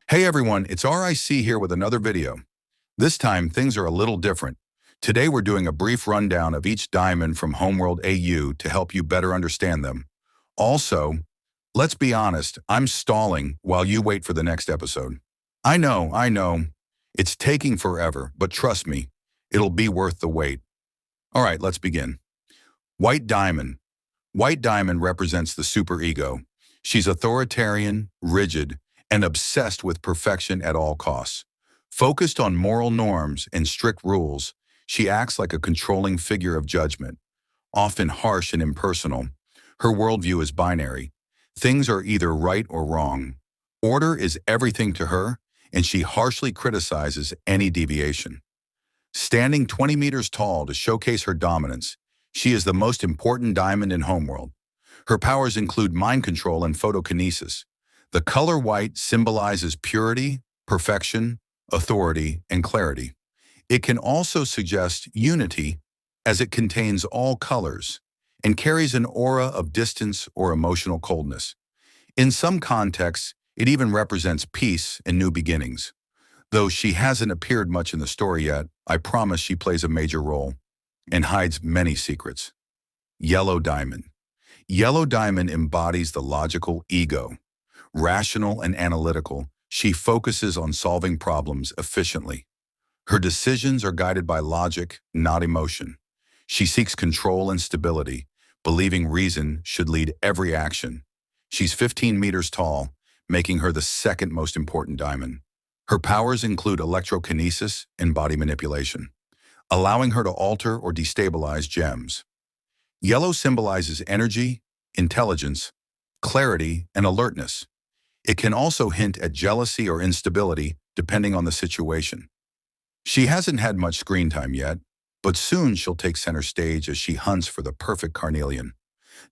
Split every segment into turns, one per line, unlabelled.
Hey everyone, it's RIC here with another video. This time, things are a little different. Today we're doing a brief rundown of each diamond from Homeworld AU to help you better understand them. Also, let's be honest, I'm stalling while you wait for the next episode. I know, it's taking forever, but trust me, it'll be worth the wait. All right, let's begin. White Diamond. White Diamond represents the superego. She's authoritarian, rigid, and obsessed with perfection at all costs. Focused on moral norms and strict rules, she acts like a controlling figure of judgment, often harsh and impersonal. Her worldview is binary. Things are either right or wrong. Order is everything to her, and she harshly criticizes any deviation. Standing 20 meters tall to showcase her dominance, she is the most important diamond in Homeworld. Her powers include mind control and photokinesis. The color white symbolizes purity, perfection, authority, and clarity. It can also suggest unity as it contains all colors and carries an aura of distance or emotional coldness. In some contexts, it even represents peace and new beginnings. Though she hasn't appeared much in the story yet, I promise she plays a major role and hides many secrets. Yellow Diamond. Yellow Diamond embodies the logical ego. Rational and analytical, she focuses on solving problems efficiently. Her decisions are guided by logic, not emotion. She seeks control and stability, believing reason should lead every action. She's 15 meters tall, making her the second most important diamond. Her powers include electrokinesis and body manipulation, allowing her to alter or destabilize gems. Yellow symbolizes energy, intelligence, clarity, and alertness. It can also hint at jealousy or instability, depending on the situation. She hasn't had much screen time yet, but soon she'll take center stage as she hunts for the perfect carnelian,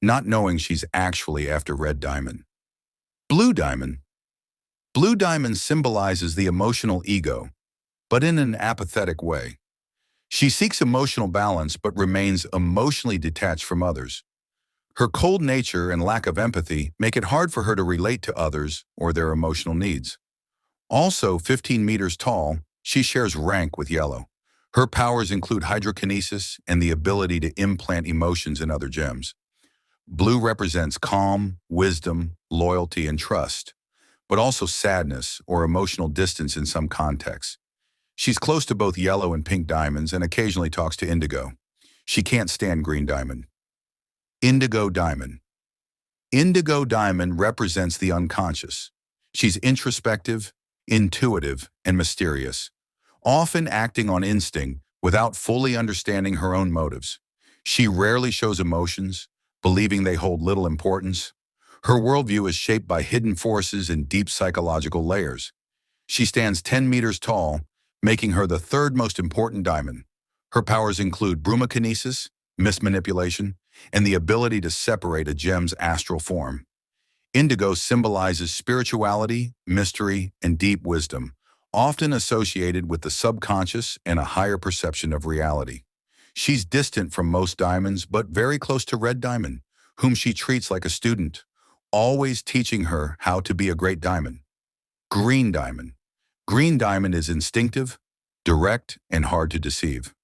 not knowing she's actually after Red Diamond. Blue Diamond. Blue Diamond symbolizes the emotional ego, but in an apathetic way. She seeks emotional balance but remains emotionally detached from others. Her cold nature and lack of empathy make it hard for her to relate to others or their emotional needs. Also 15 meters tall, she shares rank with Yellow. Her powers include hydrokinesis and the ability to implant emotions in other gems. Blue represents calm, wisdom, loyalty, and trust, but also sadness or emotional distance in some contexts. She's close to both Yellow and Pink Diamonds and occasionally talks to Indigo. She can't stand Green Diamond. Indigo Diamond. Indigo Diamond represents the unconscious. She's introspective, intuitive, and mysterious, often acting on instinct without fully understanding her own motives. She rarely shows emotions, believing they hold little importance. Her worldview is shaped by hidden forces and deep psychological layers. She stands 10 meters tall, making her the third most important diamond. Her powers include brumokinesis, mismanipulation, and the ability to separate a gem's astral form. Indigo symbolizes spirituality, mystery, and deep wisdom, often associated with the subconscious and a higher perception of reality. She's distant from most diamonds, but very close to Red Diamond, whom she treats like a student, always teaching her how to be a great diamond. Green Diamond. Green Diamond is instinctive, direct, and hard to deceive.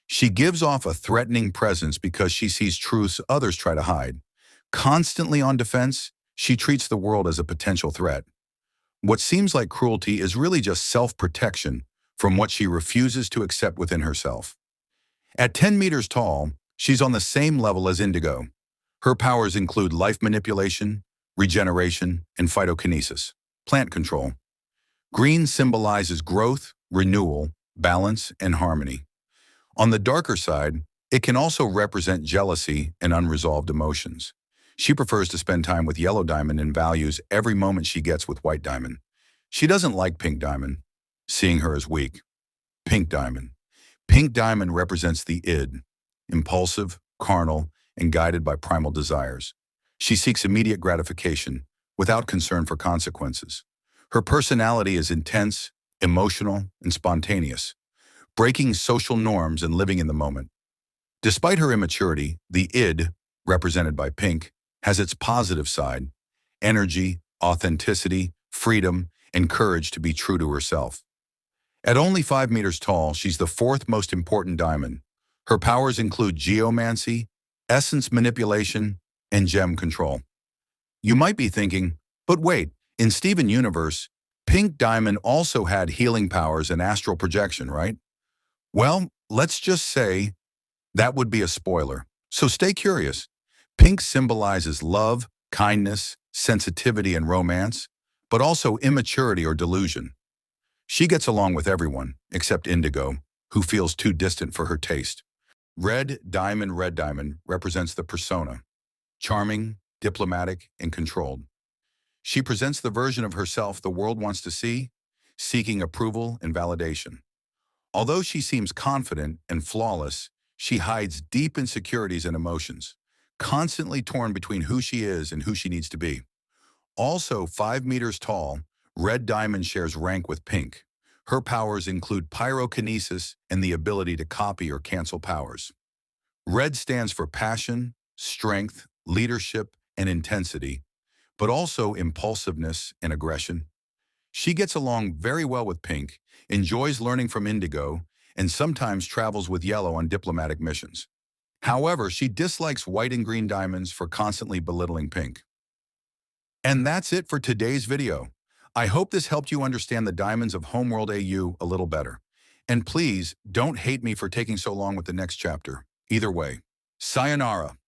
She gives off a threatening presence because she sees truths others try to hide. Constantly on defense, she treats the world as a potential threat. What seems like cruelty is really just self-protection from what she refuses to accept within herself. At 10 meters tall, she's on the same level as Indigo. Her powers include life manipulation, regeneration, and phytokinesis, plant control. Green symbolizes growth, renewal, balance, and harmony. On the darker side, it can also represent jealousy and unresolved emotions. She prefers to spend time with Yellow Diamond and values every moment she gets with White Diamond. She doesn't like Pink Diamond, seeing her as weak. Pink Diamond. Pink Diamond represents the id, impulsive, carnal, and guided by primal desires. She seeks immediate gratification without concern for consequences. Her personality is intense, emotional, and spontaneous, breaking social norms and living in the moment. Despite her immaturity, the id, represented by Pink, has its positive side: energy, authenticity, freedom, and courage to be true to herself. At only 5 meters tall, she's the fourth most important diamond. Her powers include geomancy, essence manipulation, and gem control. You might be thinking, but wait, in Steven Universe, Pink Diamond also had healing powers and astral projection, right? Well, let's just say that would be a spoiler. So stay curious. Pink symbolizes love, kindness, sensitivity, and romance, but also immaturity or delusion. She gets along with everyone, except Indigo, who feels too distant for her taste. Red Diamond represents the persona, charming, diplomatic, and controlled. She presents the version of herself the world wants to see, seeking approval and validation. Although she seems confident and flawless, she hides deep insecurities and emotions, constantly torn between who she is and who she needs to be. Also 5 meters tall, Red Diamond shares rank with Pink. Her powers include pyrokinesis and the ability to copy or cancel powers. Red stands for passion, strength, leadership, and intensity, but also impulsiveness and aggression. She gets along very well with Pink, enjoys learning from Indigo, and sometimes travels with Yellow on diplomatic missions. However, she dislikes white and green diamonds for constantly belittling Pink. And that's it for today's video. I hope this helped you understand the diamonds of Homeworld AU a little better. And please, don't hate me for taking so long with the next chapter. Either way, sayonara.